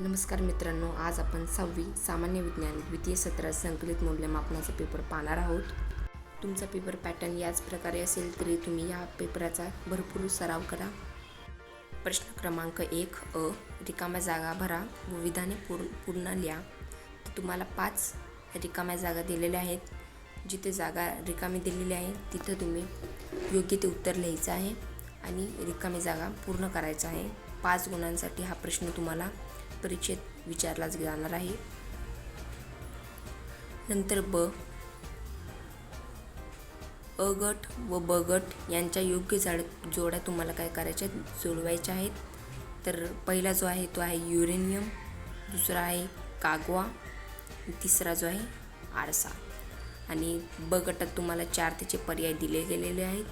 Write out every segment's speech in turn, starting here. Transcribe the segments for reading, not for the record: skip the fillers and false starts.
नमस्कार मित्रांनो, आज आपण 6वी सामान्य विज्ञान द्वितीय सत्रात संकलित मूल्यमापनाचा पेपर पाहणार आहोत. तुमचा पेपर पॅटर्न याच प्रकारे असेल तरी तुम्ही या पेपराचा भरपूर सराव करा. प्रश्न क्रमांक 1 अ. रिकाम्या जागा भरा व विधाने पूर्ण लिहा. तर तुम्हाला 5 रिकाम्या जागा दिलेल्या आहेत. जिथे जागा रिकामी दिलेली आहे तिथं तुम्ही योग्य ते उत्तर लिहायचं आहे आणि रिकामी जागा पूर्ण करायचा आहे. 5 गुणांसाठी हा प्रश्न तुम्हाला परीक्षेत विचारलाच जाणार आहे. नंतर ब. अ गट व ब गट यांच्या योग्य जोड्या तुम्हाला काय करायच्या जोडवायच्या आहेत. तर पहिला जो आहे तो आहे युरेनियम, दुसरा आहे कागवा, तिसरा जो आहे आरसा. आणि ब गटात तुम्हाला 4 त्याचे पर्याय दिले गेलेले आहेत.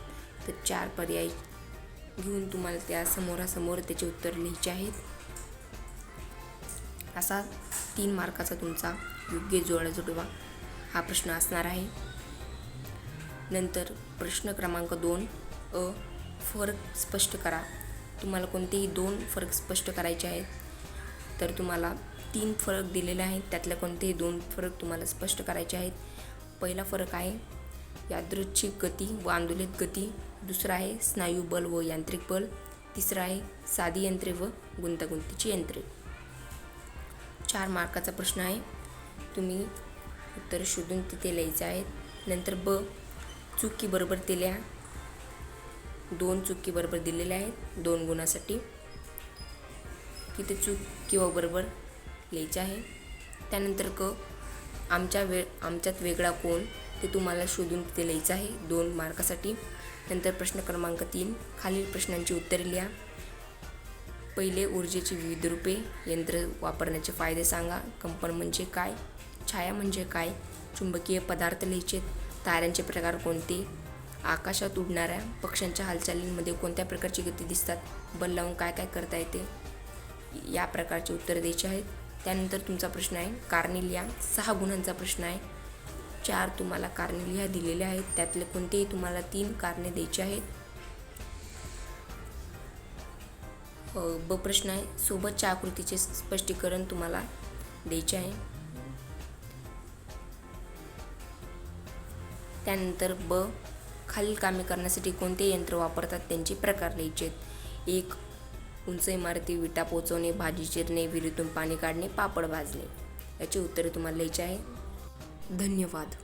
तर 4 पर्याय घेऊन तुम्हाला त्या समोरासमोर त्याचे उत्तर लिहायचे आहेत. असा 3 मार्काचा तुमचा योग्य जोडवा हा प्रश्न असणार आहे. नंतर प्रश्न क्रमांक 2 अ. फरक स्पष्ट करा. तुम्हाला कोणतेही 2 फरक स्पष्ट करायचे आहेत. तर तुम्हाला 3 फरक दिलेले आहेत. त्यातले कोणतेही 2 फरक तुम्हाला स्पष्ट करायचे आहेत. पहिला फरक आहे यादृच्छिक गती व आंदोलित गती, दुसरा आहे स्नायू बल व यांत्रिक बल, तिसरा आहे साधी यंत्रे व गुंतागुंतीची यंत्रे. 4 मार्काचा प्रश्न आहे. तुम्ही उत्तर शोधून तिथे लिहायचे आहेत. नंतर ब. चुकी बरोबर ते लिहा. 2 चुकी बरोबर दिलेल्या आहेत 2 गुणासाठी. तिथे चूक किंवा बरोबर लिहायचे आहे. त्यानंतर क. आमच्यात वेगळा कोण ते तुम्हाला शोधून तिथे लिहायचं आहे 2 मार्कासाठी. नंतर प्रश्न क्रमांक 3 खालील प्रश्नांची उत्तरे लिहा. पहिले ऊर्जेची विविध रूपे, यंत्र वापरण्याचे फायदे सांगा, कंपन म्हणजे काय, छाया म्हणजे काय, चुंबकीय पदार्थ लिहायचे, ताऱ्यांचे प्रकार कोणते, आकाशात उडणाऱ्या पक्ष्यांच्या हालचालींमध्ये कोणत्या प्रकारची गती दिसतात, बल लावून काय काय करता येते, या प्रकारचे उत्तर द्यायचे आहेत. त्यानंतर तुमचा प्रश्न आहे कारणे लिहा. 6 गुणांचा प्रश्न आहे. 4 तुम्हाला कारणे लिहा दिलेले आहेत. त्यातले कोणतेही तुम्हाला 3 कारणे द्यायचे आहेत. ब प्रश्न आहे सोबतच्या आकृतीचे स्पष्टीकरण तुम्हाला द्यायचे आहे. त्यानंतर ब. खालील कामे करण्यासाठी कोणते यंत्र वापरतात त्यांचे प्रकार लिहायचे आहेत. 1. उंच इमारती विटा पोचवणे, भाजी चिरणे, विहिरीतून पाणी काढणे, पापड भाजणे. याची उत्तरे तुम्हाला लिहायची आहे. धन्यवाद.